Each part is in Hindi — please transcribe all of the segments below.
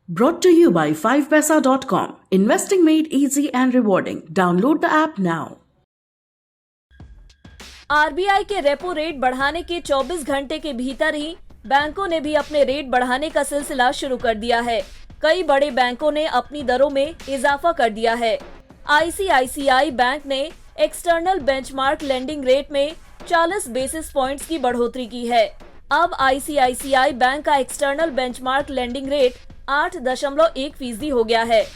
Brought to you by 5paisa.com. Investing made easy and rewarding. Download the app now. RBI के रेपो रेट बढ़ाने के 24 घंटे के भीतर ही बैंकों ने भी अपने रेट बढ़ाने का सिलसिला शुरू कर दिया है। कई बड़े बैंकों ने अपनी दरों में इजाफा कर दिया है। आईसीआईसीआई बैंक ने एक्सटर्नल बेंचमार्क लेंडिंग रेट में 40 बेसिस पॉइंट्स की बढ़ोतरी की है। अब आईसीआईसीआई बैंक का एक्सटर्नल बेंचमार्क लेंडिंग रेट 8.1% हो गया है।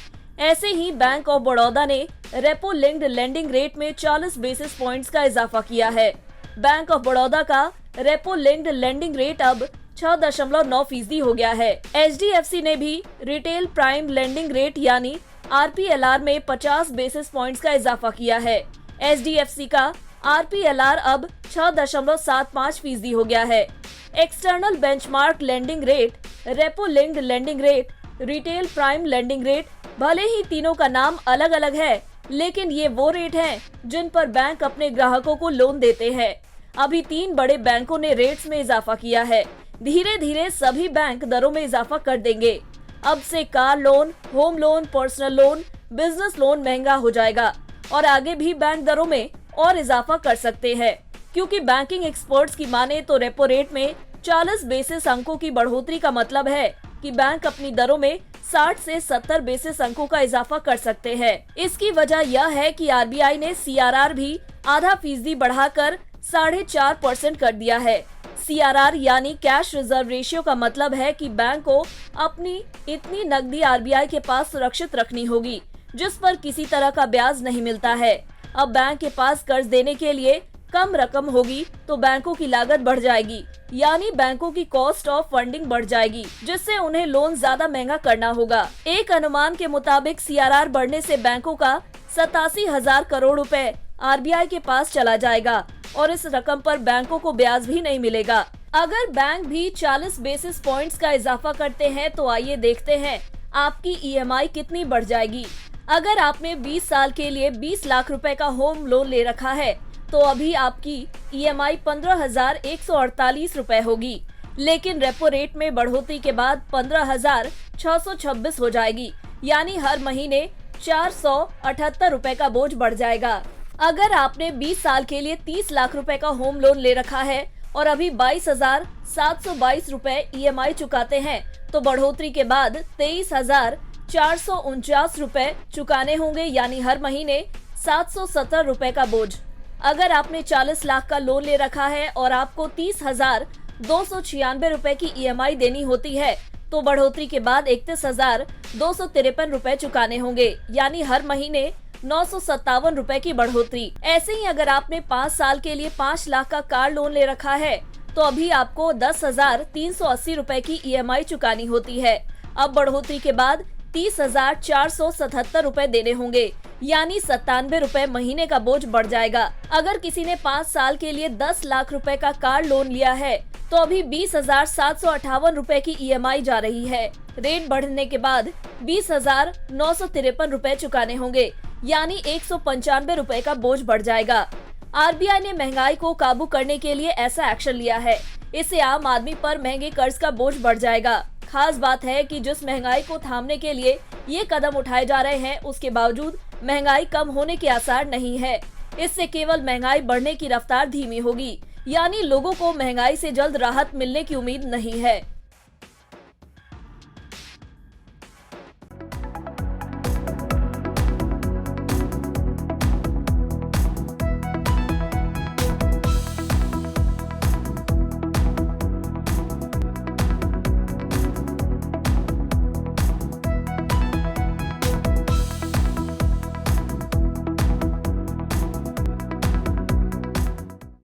ऐसे ही बैंक ऑफ बड़ौदा ने रेपो लिंक्ड लेंडिंग रेट में 40 बेसिस पॉइंट्स का इजाफा किया है। बैंक ऑफ बड़ौदा का रेपो लिंक्ड लेंडिंग रेट अब 6.9% हो गया है। एचडीएफसी ने भी रिटेल प्राइम लेंडिंग रेट यानी आरपीएलआर में 50 बेसिस पॉइंट्स का इजाफा किया है। एचडीएफसी का आरपीएलआर अब 6.75% हो गया है। External benchmark lending rate, repo linked lending rate, retail prime lending rate, भले ही तीनों का नाम अलग अलग है, लेकिन ये वो रेट हैं जिन पर बैंक अपने ग्राहकों को लोन देते हैं। अभी 3 बड़े बैंकों ने रेट्स में इजाफा किया है। धीरे धीरे सभी बैंक दरों में इजाफा कर देंगे। अब से car loan, home loan, personal loan, business loan महंगा हो जाएगा और आगे भी बैंक दरों में और इजाफा कर सकते हैं, क्योंकि बैंकिंग एक्सपर्ट्स की माने तो रेपो रेट में 40 बेसिस अंकों की बढ़ोतरी का मतलब है कि बैंक अपनी दरों में 60 से 70 बेसिस अंकों का इजाफा कर सकते हैं। इसकी वजह यह है कि आरबीआई ने सीआरआर भी आधा फीसदी बढ़ाकर 4.5% कर दिया है। सीआरआर यानी कैश रिजर्व रेशियो का मतलब है कि बैंक को अपनी इतनी नकदी आरबीआई के पास सुरक्षित रखनी होगी जिस पर किसी तरह का ब्याज नहीं मिलता है। अब बैंक के पास कर्ज देने के लिए कम रकम होगी तो बैंकों की लागत बढ़ जाएगी, यानी बैंकों की कॉस्ट ऑफ फंडिंग बढ़ जाएगी, जिससे उन्हें लोन ज्यादा महंगा करना होगा। एक अनुमान के मुताबिक सीआरआर बढ़ने से बैंकों का 87,000 करोड़ रुपए आरबीआई के पास चला जाएगा और इस रकम पर बैंकों को ब्याज भी नहीं मिलेगा। अगर बैंक भी 40 बेसिस पॉइंट्स का इजाफा करते हैं तो आइए देखते हैं आपकी ईएमआई कितनी बढ़ जाएगी। अगर आपने 20 साल के लिए 20 लाख रुपए का होम लोन ले रखा है तो अभी आपकी ईएमआई 15,148 रुपए होगी, लेकिन रेपो रेट में बढ़ोतरी के बाद 15,626 हो जाएगी, यानी हर महीने 478 रुपए का बोझ बढ़ जाएगा। अगर आपने 20 साल के लिए 30 लाख रुपए का होम लोन ले रखा है और अभी 22,722 रुपए ईएमआई चुकाते हैं तो बढ़ोतरी के बाद 23,449 रुपए चुकाने होंगे, यानी हर महीने 770 रुपए का बोझ। अगर आपने 40 लाख का लोन ले रखा है और आपको 30,296 रुपए की ईएमआई देनी होती है तो बढ़ोतरी के बाद 31,253 रुपए चुकाने होंगे, यानी हर महीने 957 रुपए की बढ़ोतरी। ऐसे ही अगर आपने 5 साल के लिए 5 लाख का कार लोन ले रखा है तो अभी आपको 10,380 रुपए की ईएमआई चुकानी होती है। अब बढ़ोतरी के बाद 30,477 रुपए देने होंगे, यानी 97 रुपए महीने का बोझ बढ़ जाएगा। अगर किसी ने 5 साल के लिए 10 लाख रुपए का कार लोन लिया है तो अभी 20,758 रुपए की ईएमआई जा रही है। रेट बढ़ने के बाद 20,953 रुपए चुकाने होंगे, यानी 195 रुपए का बोझ बढ़ जाएगा। आरबीआई ने महंगाई को काबू करने के लिए ऐसा एक्शन लिया है। इससे आम आदमी पर महंगे कर्ज का बोझ बढ़ जाएगा। खास बात है कि जिस महंगाई को थामने के लिए ये कदम उठाए जा रहे हैं उसके बावजूद महंगाई कम होने के आसार नहीं है। इससे केवल महंगाई बढ़ने की रफ्तार धीमी होगी, यानी लोगों को महंगाई से जल्द राहत मिलने की उम्मीद नहीं है।